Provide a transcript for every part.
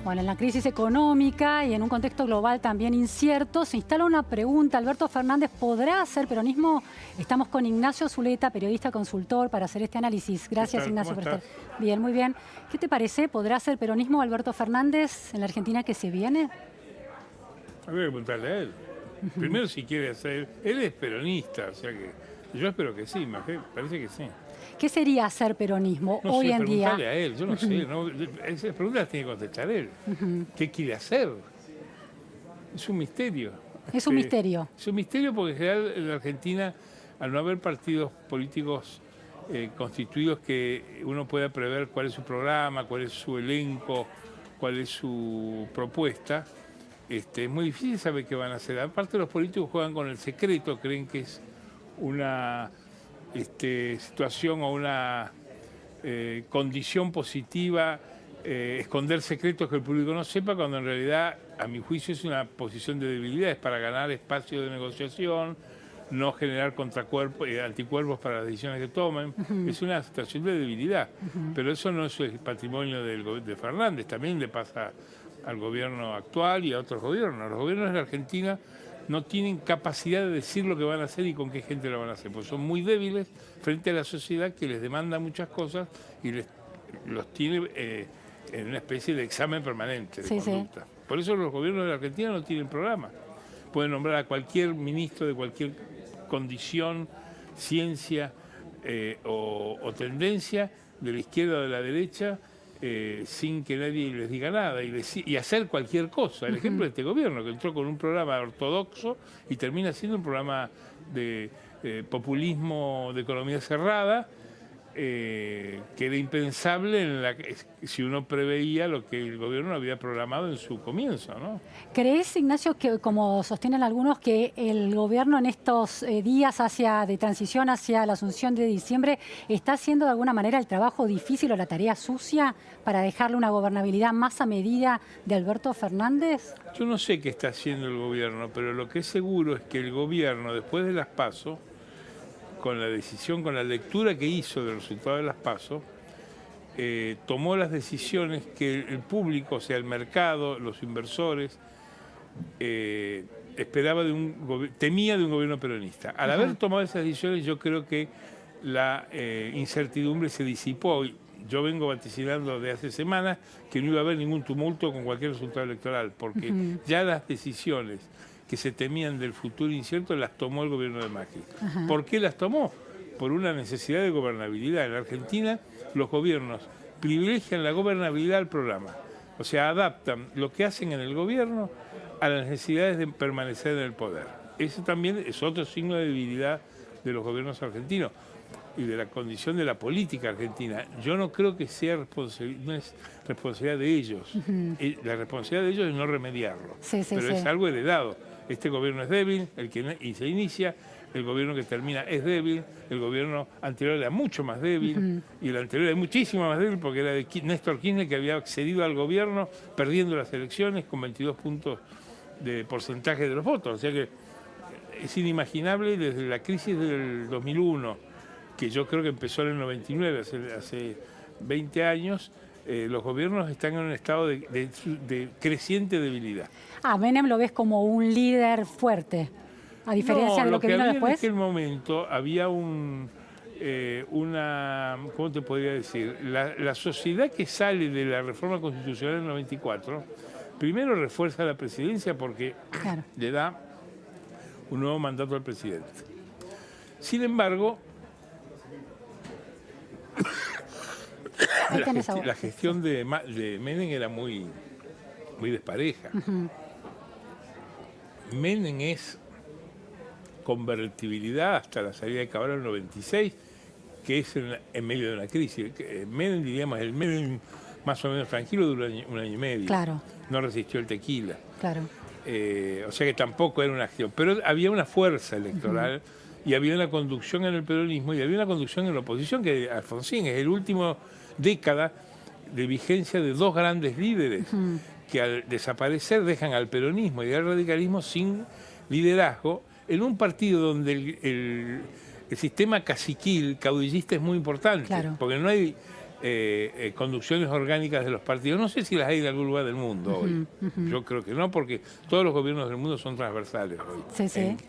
Bueno, en la crisis económica y en un contexto global también incierto, se instala una pregunta. ¿Alberto Fernández podrá hacer peronismo? Estamos con Ignacio Zuleta, periodista consultor, para hacer este análisis. Gracias, Ignacio, por estar. Bien, muy bien. ¿Qué te parece? ¿Podrá hacer peronismo Alberto Fernández en la Argentina que se viene? Habría que preguntarle a él. Primero, si quiere hacer... Él es peronista, o sea que... Yo espero que sí, parece que sí. ¿Qué sería hacer peronismo No hoy sé, en día? preguntarle a él, yo no sé. No, esas preguntas las tiene que contestar él. ¿Qué quiere hacer? Es un misterio. Es un misterio. Es un misterio porque en general en la Argentina, al no haber partidos políticos constituidos que uno pueda prever cuál es su programa, cuál es su elenco, cuál es su propuesta, es muy difícil saber qué van a hacer. Aparte, los políticos juegan con el secreto, creen que es una situación o una condición positiva, esconder secretos que el público no sepa, cuando en realidad, a mi juicio, es una posición de debilidad, es para ganar espacio de negociación, no generar anticuerpos para las decisiones que tomen. Es una situación de debilidad, pero eso no es el patrimonio de Fernández, también le pasa al gobierno actual y a otros gobiernos. Los gobiernos de la Argentina no tienen capacidad de decir lo que van a hacer y con qué gente lo van a hacer, porque son muy débiles frente a la sociedad que les demanda muchas cosas y los tiene en una especie de examen permanente de conducta. Sí. Por eso los gobiernos de la Argentina no tienen programa. Pueden nombrar a cualquier ministro de cualquier condición, ciencia o tendencia, de la izquierda o de la derecha, sin que nadie les diga nada y hacer cualquier cosa. El ejemplo de este gobierno, que entró con un programa ortodoxo y termina siendo un programa de populismo de economía cerrada, que era impensable si uno preveía lo que el gobierno había programado en su comienzo, ¿no? ¿Crees, Ignacio, que, como sostienen algunos, que el gobierno en estos días de transición hacia la asunción de diciembre está haciendo de alguna manera el trabajo difícil o la tarea sucia para dejarle una gobernabilidad más a medida de Alberto Fernández? Yo no sé qué está haciendo el gobierno, pero lo que es seguro es que el gobierno, después de las PASO, con la decisión, con la lectura que hizo del resultado de las PASO, tomó las decisiones que el público, o sea, el mercado, los inversores, temía de un gobierno peronista. Al haber tomado esas decisiones, yo creo que la incertidumbre se disipó. Yo vengo vaticinando de hace semanas que no iba a haber ningún tumulto con cualquier resultado electoral, porque ya las decisiones que se temían del futuro incierto las tomó el gobierno de Macri. ¿Por qué las tomó? Por una necesidad de gobernabilidad. En la Argentina los gobiernos privilegian la gobernabilidad al programa. O sea, adaptan lo que hacen en el gobierno a las necesidades de permanecer en el poder. Ese también es otro signo de debilidad de los gobiernos argentinos y de la condición de la política argentina. Yo no creo que sea no es responsabilidad de ellos. La responsabilidad de ellos es no remediarlo. Pero es algo heredado. Este gobierno es débil, y se inicia, el gobierno que termina es débil, el gobierno anterior era mucho más débil, y el anterior era muchísimo más débil porque era de Néstor Kirchner, que había accedido al gobierno perdiendo las elecciones con 22 puntos de porcentaje de los votos. O sea que es inimaginable desde la crisis del 2001, que yo creo que empezó en el 99, hace 20 años, los gobiernos están en un estado de creciente debilidad. ¿A Menem lo ves como un líder fuerte, a diferencia de lo que vino después? En aquel momento había ¿cómo te podría decir? La sociedad que sale de la reforma constitucional del 94, primero refuerza la presidencia porque le da un nuevo mandato al presidente. Sin embargo, la gestión de Menem era muy despareja. Menem es convertibilidad hasta la salida de Cabral en el 96, que es en medio de una crisis. Menem, diríamos, el Menem más o menos tranquilo duró un año y medio. Claro. No resistió el tequila. Claro. O sea que tampoco era una acción. Pero había una fuerza electoral y había una conducción en el peronismo y había una conducción en la oposición, que Alfonsín es el último década de vigencia de dos grandes líderes que al desaparecer dejan al peronismo y al radicalismo sin liderazgo en un partido donde el sistema caciquil, caudillista, es muy importante, porque no hay conducciones orgánicas de los partidos. No sé si las hay en algún lugar del mundo hoy. Yo creo que no, porque todos los gobiernos del mundo son transversales hoy,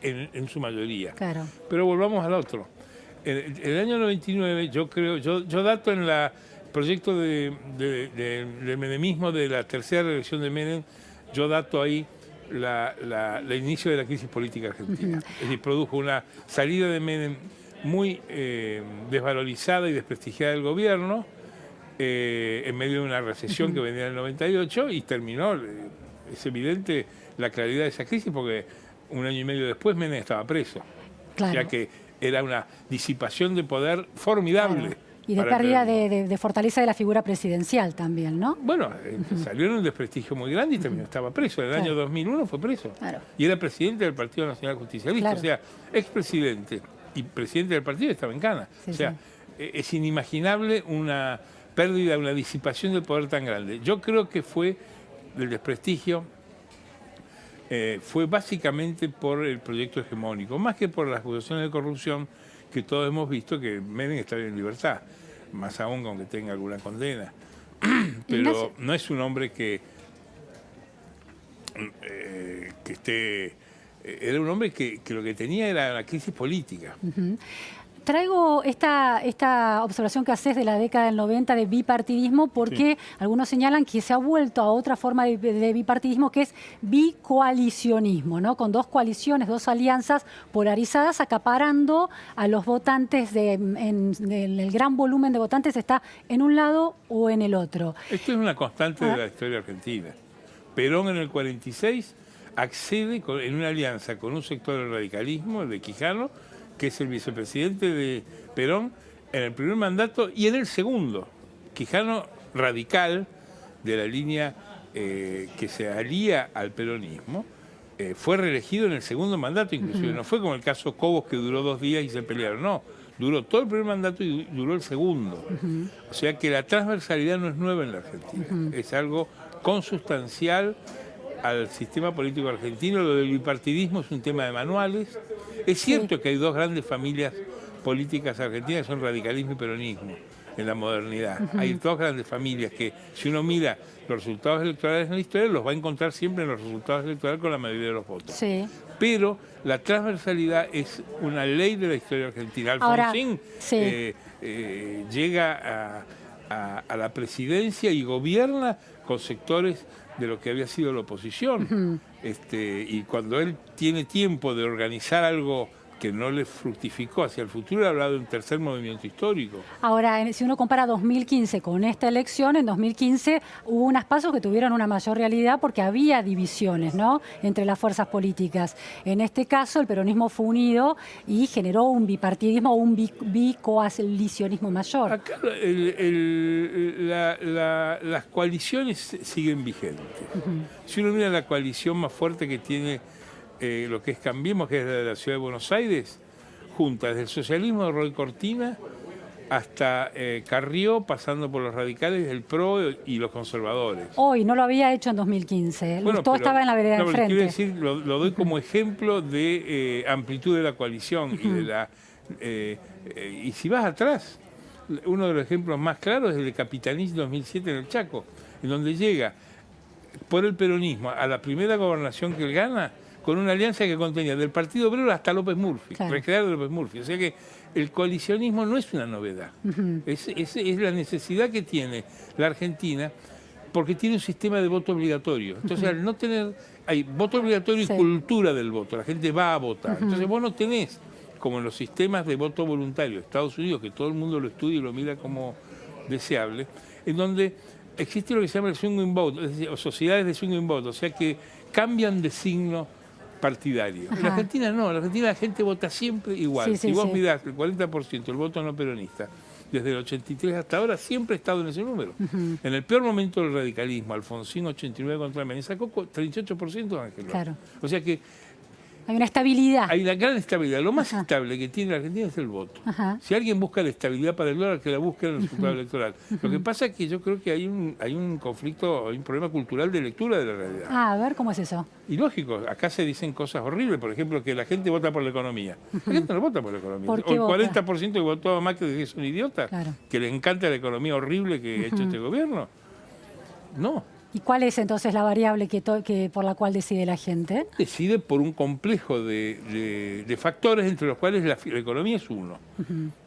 en su mayoría. Claro. Pero volvamos al otro. En el año 99, yo dato en el proyecto del menemismo de la tercera reelección de Menem, yo dato ahí el inicio de la crisis política argentina. Es decir, produjo una salida de Menem muy desvalorizada y desprestigiada del gobierno, en medio de una recesión que venía en el 98, y terminó, es evidente la claridad de esa crisis, porque un año y medio después Menem estaba preso. Claro. O sea que era una disipación de poder formidable. Claro. Y de pérdida de fortaleza de la figura presidencial también, ¿no? Bueno, salió en un desprestigio muy grande y también estaba preso. En el año 2001 fue preso. Claro. Y era presidente del Partido Nacional Justicialista. Claro. O sea, expresidente y presidente del partido estaba en cana. O sea, es inimaginable una pérdida, una disipación del poder tan grande. Yo creo que fue del desprestigio, fue básicamente por el proyecto hegemónico, más que por las acusaciones de corrupción que todos hemos visto que Menem está en libertad, más aún aunque tenga alguna condena. Pero no es un hombre que esté... Era un hombre que lo que tenía era la crisis política. Traigo esta observación que haces de la década del 90 de bipartidismo porque algunos señalan que se ha vuelto a otra forma de bipartidismo que es bicoalicionismo, ¿no? Con dos coaliciones, dos alianzas polarizadas acaparando a los votantes, el gran volumen de votantes está en un lado o en el otro. Esto es una constante de la historia argentina. Perón en el 46 accede en una alianza con un sector del radicalismo, el de Quijano, que es el vicepresidente de Perón en el primer mandato y en el segundo. Quijano, radical de la línea que se alía al peronismo, fue reelegido en el segundo mandato, inclusive. No fue como el caso Cobos, que duró 2 días y se pelearon. No, duró todo el primer mandato y duró el segundo. O sea que la transversalidad no es nueva en la Argentina. Es algo consustancial al sistema político argentino. Lo del bipartidismo es un tema de manuales. Es cierto que hay dos grandes familias políticas argentinas, que son radicalismo y peronismo en la modernidad. Hay dos grandes familias que, si uno mira los resultados electorales en la historia, los va a encontrar siempre en los resultados electorales con la mayoría de los votos. Sí. Pero la transversalidad es una ley de la historia argentina. Alfonsín llega a la presidencia y gobierna con sectores de lo que había sido la oposición. Y cuando él tiene tiempo de organizar algo que no le fructificó hacia el futuro, ha hablado de un tercer movimiento histórico. Ahora, si uno compara 2015 con esta elección, en 2015 hubo unas pasos que tuvieron una mayor realidad porque había divisiones, ¿no?, entre las fuerzas políticas. En este caso, el peronismo fue unido y generó un bipartidismo o un bicoalicionismo mayor. Acá las coaliciones siguen vigentes. Si uno mira la coalición más fuerte que tiene lo que es Cambiemos, que es de la Ciudad de Buenos Aires, junta desde el socialismo de Roy Cortina hasta Carrió, pasando por los radicales, el PRO y los conservadores. Hoy no lo había hecho en 2015, bueno, todo estaba en la vereda de enfrente. Quiero decir, lo doy como ejemplo de amplitud de la coalición y de la... y si vas atrás, uno de los ejemplos más claros es el de Capitanich 2007 en el Chaco, en donde llega por el peronismo a la primera gobernación que él gana, con una alianza que contenía del Partido Obrero hasta López Murphy, recreado López Murphy. O sea que el coalicionismo no es una novedad, es la necesidad que tiene la Argentina, porque tiene un sistema de voto obligatorio. Entonces, al no tener, hay voto obligatorio y cultura del voto, la gente va a votar. Entonces vos no tenés, como en los sistemas de voto voluntario de Estados Unidos, que todo el mundo lo estudia y lo mira como deseable, en donde existe lo que se llama el swinging vote, es decir, o sociedades de swinging vote, o sea que cambian de signo partidario. En la Argentina no, en la Argentina la gente vota siempre igual. Si vos mirás el 40% el voto no peronista, desde el 83 hasta ahora siempre ha estado en ese número. En el peor momento del radicalismo, Alfonsín 89 contra Menem, sacó 38% de Ángel. O sea que Hay una estabilidad. Hay una gran estabilidad. Lo más estable que tiene la Argentina es el voto. Si alguien busca la estabilidad para el dólar, que la busque en el resultado electoral. Lo que pasa es que yo creo que hay un conflicto, hay un problema cultural de lectura de la realidad. A ver, ¿cómo es eso? Y lógico, acá se dicen cosas horribles, por ejemplo, que la gente vota por la economía. La gente no vota por la economía. ¿Por qué O el vota? 40% que votó a Macri que es un idiota, Claro. que le encanta la economía horrible que ha hecho este gobierno. No. ¿Y cuál es entonces la variable por la cual decide la gente? Decide por un complejo de factores entre los cuales la economía es uno.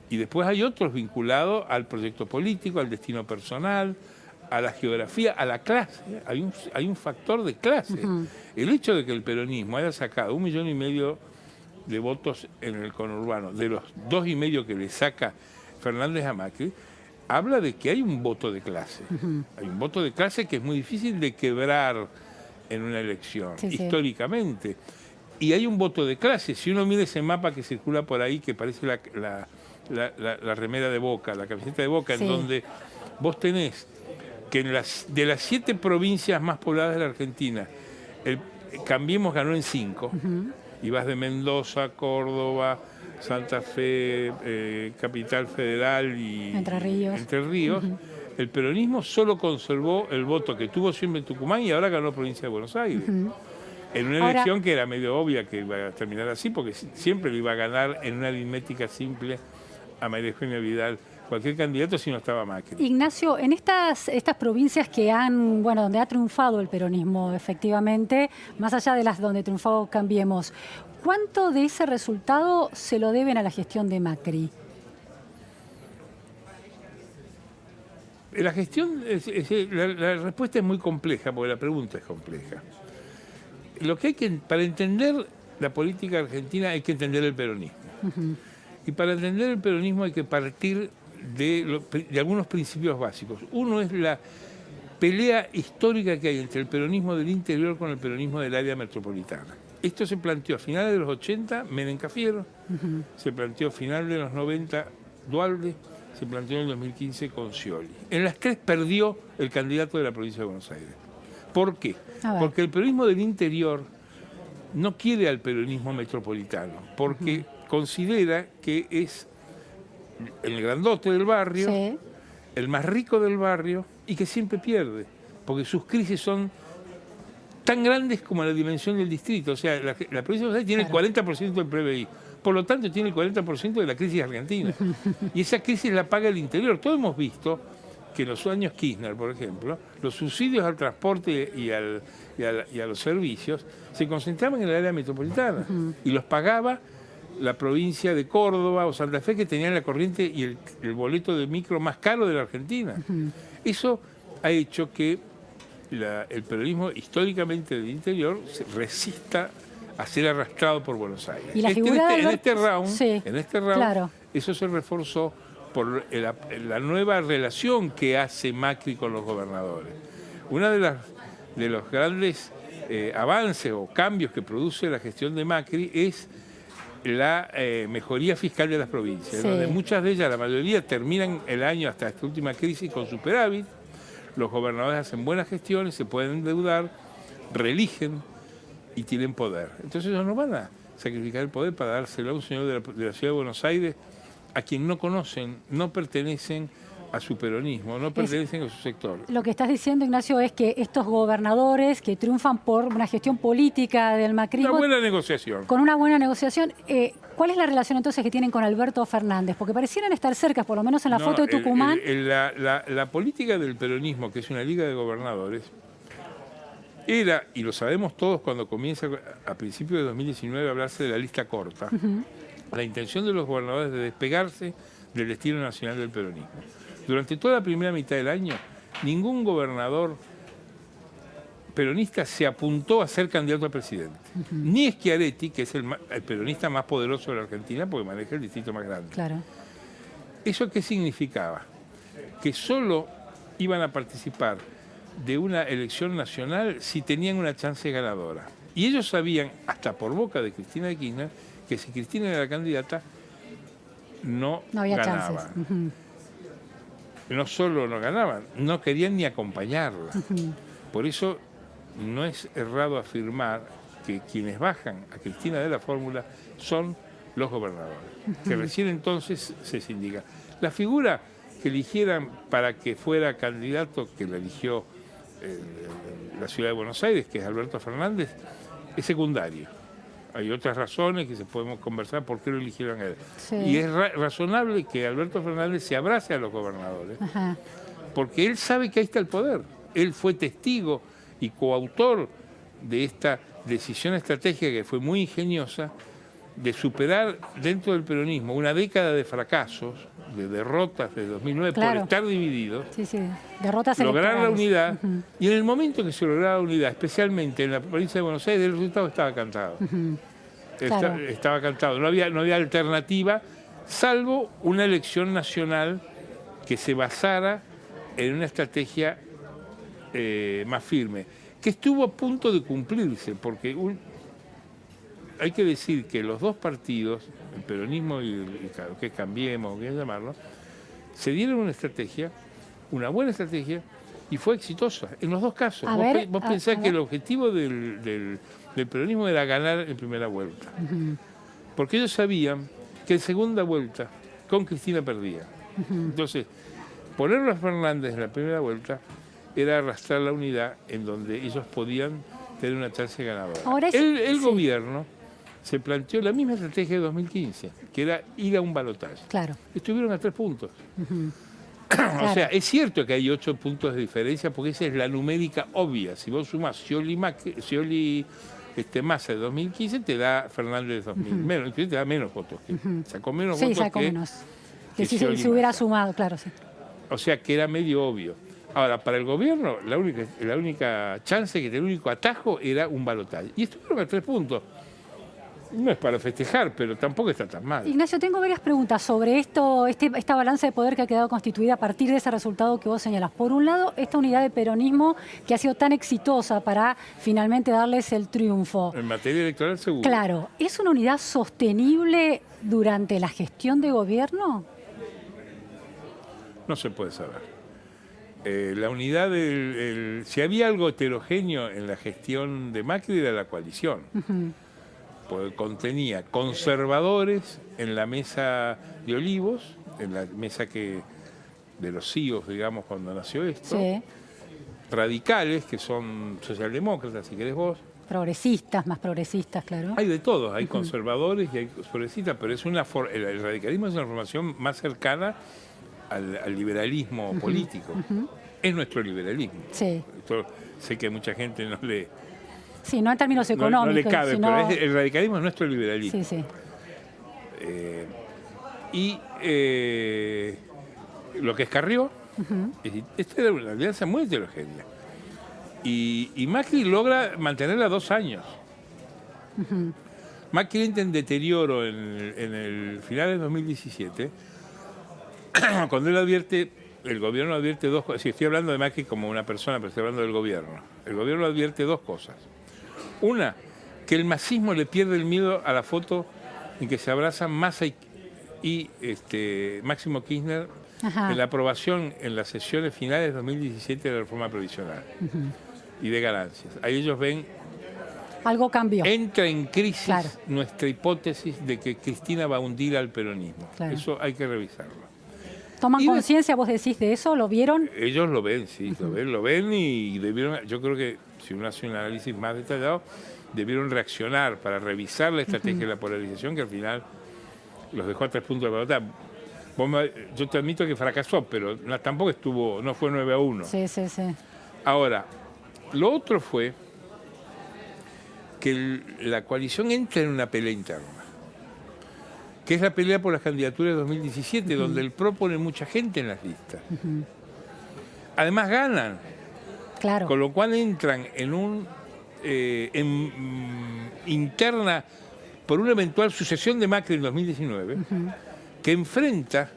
Y después hay otros vinculados al proyecto político, al destino personal, a la geografía, a la clase. Hay un factor de clase. El hecho de que el peronismo haya sacado 1,5 millones de votos en el conurbano, de los 2,5 millones que le saca Fernández a Macri, habla de que hay un voto de clase. Hay un voto de clase que es muy difícil de quebrar en una elección, históricamente. Y hay un voto de clase. Si uno mira ese mapa que circula por ahí, que parece la remera de Boca, la camiseta de Boca, en donde vos tenés que de las 7 provincias más pobladas de la Argentina, Cambiemos ganó en 5, y vas de Mendoza, Córdoba, Santa Fe, Capital Federal y Entre Ríos. El peronismo solo conservó el voto que tuvo siempre en Tucumán y ahora ganó provincia de Buenos Aires. En una elección que era medio obvia que iba a terminar así, porque siempre lo iba a ganar en una aritmética simple a María Eugenia Vidal cualquier candidato si no estaba Macri. Ignacio, en estas provincias donde ha triunfado el peronismo, efectivamente, más allá de las donde triunfó Cambiemos, ¿cuánto de ese resultado se lo deben a la gestión de Macri? La gestión, la respuesta es muy compleja, porque la pregunta es compleja. Lo que para entender la política argentina hay que entender el peronismo. Y para entender el peronismo hay que partir de algunos principios básicos. Uno es la pelea histórica que hay entre el peronismo del interior con el peronismo del área metropolitana. Esto se planteó a finales de los 80, Menem Cafiero, se planteó a finales de los 90, Duhalde, se planteó en el 2015 con Scioli. En las 3 perdió el candidato de la provincia de Buenos Aires. ¿Por qué? Porque el peronismo del interior no quiere al peronismo metropolitano, porque considera que es el grandote del barrio, el más rico del barrio, y que siempre pierde, porque sus crisis son tan grandes como la dimensión del distrito. O sea, la provincia de Buenos Aires tiene el 40% del PBI, por lo tanto tiene el 40% de la crisis argentina. Y esa crisis la paga el interior. Todos hemos visto que en los años Kirchner, por ejemplo, los subsidios al transporte y a los servicios se concentraban en el área metropolitana y los pagaba la provincia de Córdoba o Santa Fe, que tenían la corriente y el boleto de micro más caro de la Argentina. Eso ha hecho que el peronismo históricamente del interior se resista a ser arrastrado por Buenos Aires. ¿Y la figura en este round, eso se reforzó por la nueva relación que hace Macri con los gobernadores. Uno de los grandes avances o cambios que produce la gestión de Macri es la mejoría fiscal de las provincias, donde muchas de ellas, la mayoría, terminan el año hasta esta última crisis con superávit. Los gobernadores hacen buenas gestiones, se pueden endeudar, reeligen y tienen poder. Entonces ellos no van a sacrificar el poder para dárselo a un señor de la ciudad de Buenos Aires a quien no conocen, no pertenecen a su peronismo, no pertenecen a su sector. Lo que estás diciendo, Ignacio, es que estos gobernadores que triunfan por una gestión política del macrismo... Una buena negociación. Con una buena negociación. ¿Cuál es la relación entonces que tienen con Alberto Fernández? Porque parecieran estar cerca, por lo menos en la foto de Tucumán. La política del peronismo, que es una liga de gobernadores, era, y lo sabemos todos cuando comienza a principios de 2019 a hablarse de la lista corta, la intención de los gobernadores de despegarse del destino nacional del peronismo. Durante toda la primera mitad del año, ningún gobernador peronista se apuntó a ser candidato a presidente. Ni Schiaretti, que es el peronista más poderoso de la Argentina, porque maneja el distrito más grande. Claro. ¿Eso qué significaba? Que solo iban a participar de una elección nacional si tenían una chance ganadora. Y ellos sabían, hasta por boca de Cristina de Kirchner, que si Cristina era la candidata, no había ganaba. chances. No solo no ganaban, no querían ni acompañarla. Por eso no es errado afirmar que quienes bajan a Cristina de la fórmula son los gobernadores, que recién entonces se sindican. La figura que eligieran para que fuera candidato, que la eligió la ciudad de Buenos Aires, que es Alberto Fernández, es secundario. Hay otras razones que se podemos conversar por qué lo eligieron a él. Sí. Y es razonable que Alberto Fernández se abrace a los gobernadores, porque él sabe que ahí está el poder. Él fue testigo y coautor de esta decisión estratégica que fue muy ingeniosa, de superar dentro del peronismo una década de fracasos, de derrotas de 2009 Claro. por estar divididos, Sí, sí, derrotas lograr la electorales. unidad, y en el momento que se lograba la unidad, especialmente en la provincia de Buenos Aires, el resultado estaba cantado. Claro. Estaba cantado, no había alternativa, salvo una elección nacional que se basara en una estrategia más firme, que estuvo a punto de cumplirse, porque hay que decir que los dos partidos, el peronismo y que Cambiemos, que llamarlo, se dieron una estrategia, una buena estrategia, y fue exitosa en los dos casos. Vos pensás que el objetivo del peronismo era ganar en primera vuelta, porque ellos sabían que en segunda vuelta con Cristina perdía. Entonces, ponerlo a Fernández en la primera vuelta era arrastrar la unidad en donde ellos podían tener una chance ganadora. Ahora El gobierno se planteó la misma estrategia de 2015, que era ir a un balotaje. Claro. Estuvieron a 3 puntos. Claro. O sea, es cierto que hay 8 puntos de diferencia, porque esa es la numérica obvia. Si vos sumás Scioli Massa de 2015, te da Fernández de 2000. Menos, inclusive te da menos votos. Sacó menos votos sacó que menos. Que si Scioli se hubiera Massa. sumado, claro, sí. O sea, que era medio obvio. Ahora, para el gobierno, la única chance que tenía, el único atajo era un balotaje. Y estuvieron a 3 puntos. No es para festejar, pero tampoco está tan mal. Ignacio, tengo varias preguntas sobre esta balanza de poder que ha quedado constituida a partir de ese resultado que vos señalás. Por un lado, esta unidad de peronismo que ha sido tan exitosa para finalmente darles el triunfo. En materia electoral, seguro. Claro, ¿es una unidad sostenible durante la gestión de gobierno? No se puede saber. La unidad si había algo heterogéneo en la gestión de Macri era la coalición. Porque contenía conservadores en la mesa de Olivos, en la mesa de los CIOs, digamos, cuando nació esto, Sí. radicales, que son socialdemócratas, si querés vos. Progresistas, más progresistas, claro. Hay de todos, hay conservadores y hay progresistas, pero el radicalismo es una formación más cercana al liberalismo político. Es nuestro liberalismo. Sí. Esto, sé que a mucha gente no le Sí, no en términos económicos. no le cabe, sino... pero el radicalismo es nuestro liberalismo. Sí, sí. Lo que es Carrió, esta era una alianza muy heterogénea. Y Macri logra mantenerla 2 años. Macri entra en deterioro en el final de 2017, cuando él advierte, el gobierno advierte 2 cosas. Sí, estoy hablando de Macri como una persona, pero estoy hablando del gobierno. El gobierno advierte 2 cosas. Una, que el masismo le pierde el miedo a la foto en que se abrazan Massa y Máximo Kirchner en la aprobación en las sesiones finales de 2017 de la reforma provisional y de ganancias. Ahí ellos ven, Algo cambió. entra en crisis Claro. nuestra hipótesis de que Cristina va a hundir al peronismo. Claro. Eso hay que revisarlo. ¿Toman y conciencia, vos decís, de eso? ¿Lo vieron? Ellos lo ven, sí, lo ven y debieron, yo creo que si uno hace un análisis más detallado, debieron reaccionar para revisar la estrategia de la polarización, que al final los dejó a 3 puntos de pelota. Yo te admito que fracasó, pero tampoco no fue 9-1. Sí, sí, sí. Ahora, lo otro fue que la coalición entra en una pelea interna, que es la pelea por las candidaturas de 2017, donde el PRO pone mucha gente en las listas. Además ganan, Claro. con lo cual entran en interna por una eventual sucesión de Macri en 2019, que enfrenta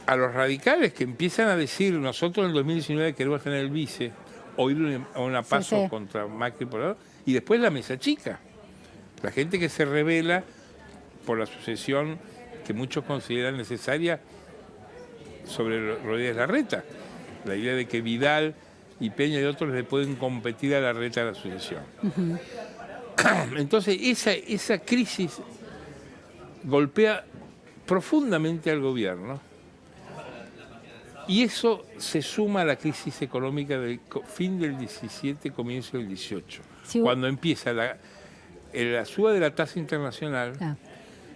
a los radicales que empiezan a decir, nosotros en el 2019 queremos tener el vice, o ir a una paso sí. contra Macri por lado, y después la mesa chica, la gente que se revela por la sucesión que muchos consideran necesaria sobre Rodríguez Larreta, la idea de que Vidal y Peña y otros le pueden competir a Larreta a la sucesión. Entonces, esa crisis golpea profundamente al gobierno y eso se suma a la crisis económica del fin del 17, comienzo del 18, Sí, cuando empieza la suba de la tasa internacional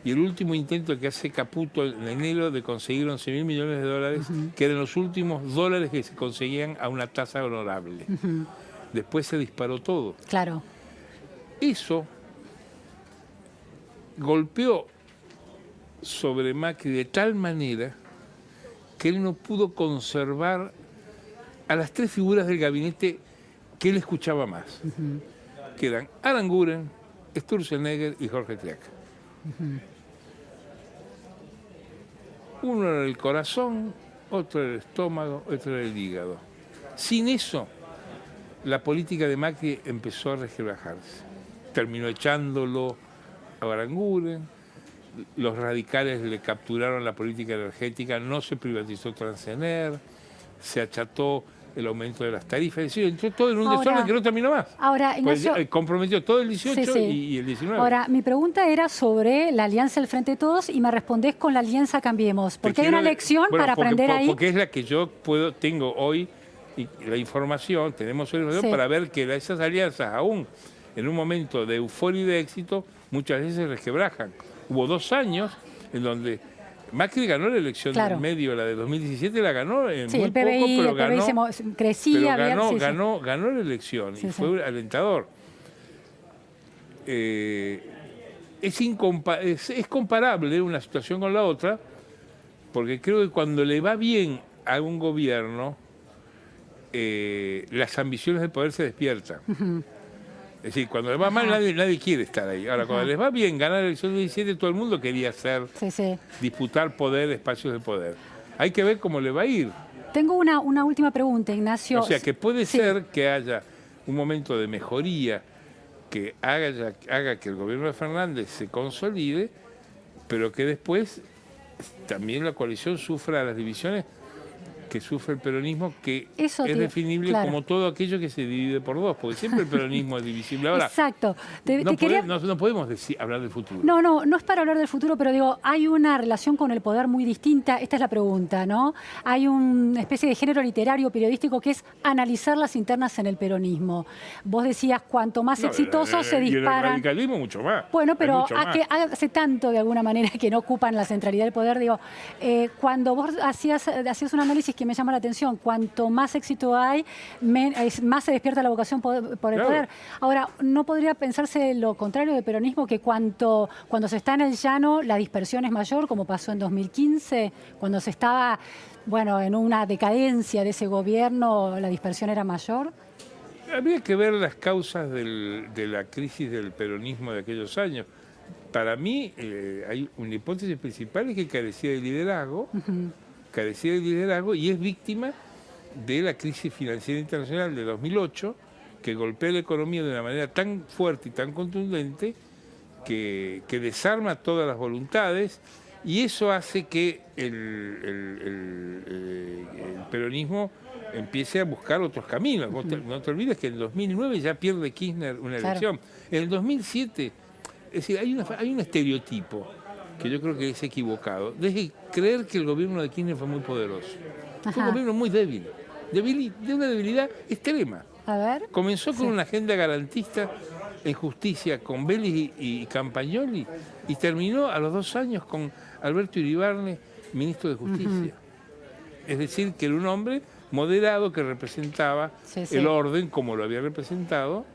y el último intento que hace Caputo en enero de conseguir 11.000 millones de dólares, que eran los últimos dólares que se conseguían a una tasa honorable. Después se disparó todo. Claro. Eso golpeó sobre Macri de tal manera que él no pudo conservar a las tres figuras del gabinete que él escuchaba más, que eran Aranguren, Sturzenegger y Jorge Triaca. Uno era el corazón, otro era el estómago, otro era el hígado. Sin eso, la política de Macri empezó a resquebrajarse. Terminó echándolo a Aranguren, los radicales le capturaron la política energética, no se privatizó Transener, se acható el aumento de las tarifas, es decir, entró todo en un desorden que no terminó más. Ahora, Ignacio, pues comprometió todo el 18 y el 19. Ahora, mi pregunta era sobre la alianza del Frente de Todos y me respondés con la alianza Cambiemos, porque hay una lección para aprender ahí. Porque es la que yo tengo hoy, y la información, tenemos hoy la información para ver que esas alianzas, aún en un momento de euforia y de éxito, muchas veces se resquebrajan. Hubo 2 años en donde Macri ganó la elección del medio, la de 2017 la ganó en muy el PBI, poco, pero el ganó, crecía, ganó la elección y fue alentador. Es comparable una situación con la otra, porque creo que cuando le va bien a un gobierno, las ambiciones de poder se despiertan. Es decir, cuando les va mal nadie quiere estar ahí. Ahora, cuando les va bien ganar la elección del 17, todo el mundo quería hacer, disputar poder, espacios de poder. Hay que ver cómo le va a ir. Tengo una última pregunta, Ignacio. O sea, que puede ser que haya un momento de mejoría que haga que el gobierno de Fernández se consolide, pero que después también la coalición sufra las divisiones que sufre el peronismo, que es definible como todo aquello que se divide por dos, porque siempre el peronismo es divisible. Ahora, exacto. No podemos hablar del futuro. No es para hablar del futuro, pero digo, hay una relación con el poder muy distinta. Esta es la pregunta, ¿no? Hay una especie de género literario, periodístico, que es analizar las internas en el peronismo. Vos decías, cuanto más exitosos se disparan. Y el radicalismo mucho más. Bueno, pero hace tanto, de alguna manera, que no ocupan la centralidad del poder. Digo, cuando vos hacías un análisis que me llama la atención, cuanto más éxito hay, más se despierta la vocación por el poder. Ahora, ¿no podría pensarse lo contrario del peronismo, que cuando se está en el llano la dispersión es mayor, como pasó en 2015, cuando se estaba, en una decadencia de ese gobierno, la dispersión era mayor? Habría que ver las causas de la crisis del peronismo de aquellos años. Para mí, hay una hipótesis principal, es que carecía de liderazgo, y es víctima de la crisis financiera internacional de 2008, que golpea la economía de una manera tan fuerte y tan contundente que desarma todas las voluntades, y eso hace que el peronismo empiece a buscar otros caminos. No te olvides que en 2009 ya pierde Kirchner una elección. En el 2007, es decir, hay un estereotipo que yo creo que es equivocado, de creer que el gobierno de Kirchner fue muy poderoso. Fue un gobierno muy débil, de una debilidad extrema. A ver. Comenzó con una agenda garantista en justicia con Vélez y Campagnoli, y terminó a los 2 años con Alberto Iribarne, ministro de Justicia. Es decir, que era un hombre moderado que representaba el orden como lo había representado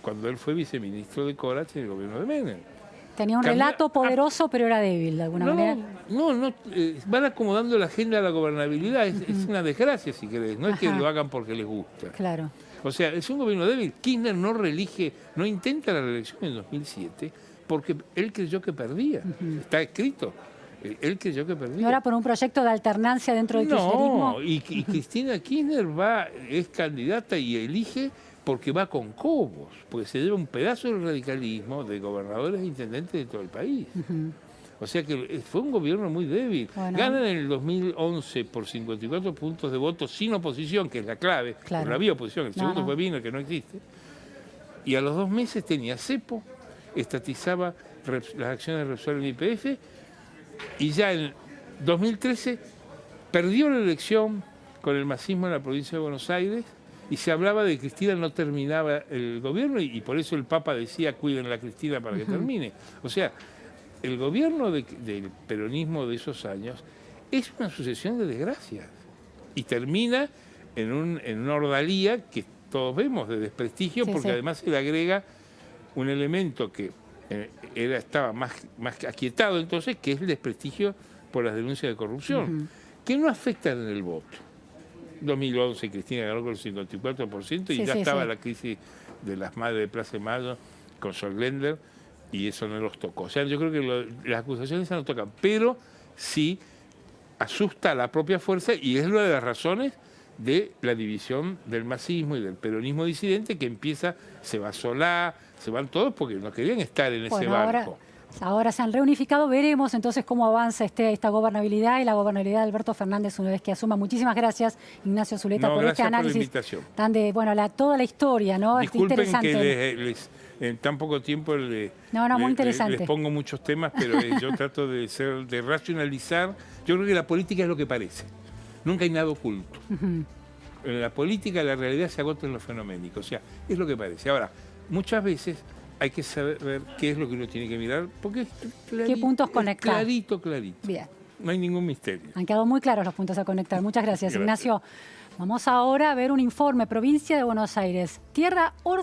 cuando él fue viceministro de Corach en el gobierno de Menem. Tenía un relato poderoso, pero era débil de alguna manera. Van acomodando la agenda a la gobernabilidad. Es una desgracia, si querés. No es que lo hagan porque les gusta. Claro. O sea, es un gobierno débil. Kirchner no intenta la reelección en 2007 porque él creyó que perdía. Está escrito. Él creyó que perdía. ¿No era por un proyecto de alternancia dentro del kirchnerismo? No, y Cristina Kirchner es candidata y elige porque va con Cobos, porque se lleva un pedazo del radicalismo de gobernadores e intendentes de todo el país. O sea que fue un gobierno muy débil. Ganan en el 2011 por 54 puntos de voto sin oposición, que es la clave. No había oposición, el segundo fue Wiener, que no existe. Y a los 2 meses tenía cepo, estatizaba las acciones de Repsol en YPF, y ya en 2013 perdió la elección con el masismo en la provincia de Buenos Aires, y se hablaba de que Cristina no terminaba el gobierno, y por eso el Papa decía, cuiden a la Cristina para que termine. O sea, el gobierno del peronismo de esos años es una sucesión de desgracias, y termina en una ordalía que todos vemos de desprestigio, porque además se le agrega un elemento que estaba más aquietado entonces, que es el desprestigio por las denuncias de corrupción, que no afectan en el voto. 2011 Cristina ganó con el 54% y ya estaba la crisis de las madres de Plaza de Mayo con Sorglender, y eso no los tocó. O sea, yo creo que las acusaciones no tocan, pero sí asusta a la propia fuerza, y es una de las razones de la división del masismo y del peronismo disidente, que empieza, se va Solá, se van todos porque no querían estar en ese barco. Ahora se han reunificado, veremos entonces cómo avanza esta gobernabilidad y la gobernabilidad de Alberto Fernández una vez que asuma. Muchísimas gracias, Ignacio Zuleta, por este análisis tan de, toda la historia, ¿no? Disculpen interesante. Que en tan poco tiempo muy interesante. Les pongo muchos temas, pero yo trato de racionalizar. Yo creo que la política es lo que parece. Nunca hay nada oculto. En la política la realidad se agota en lo fenoménico, o sea, es lo que parece. Ahora, muchas veces hay que saber qué es lo que uno tiene que mirar, porque es clarito, ¿qué puntos conectar? Clarito. Bien. No hay ningún misterio. Han quedado muy claros los puntos a conectar. Muchas gracias, Ignacio. Vamos ahora a ver un informe. Provincia de Buenos Aires. Tierra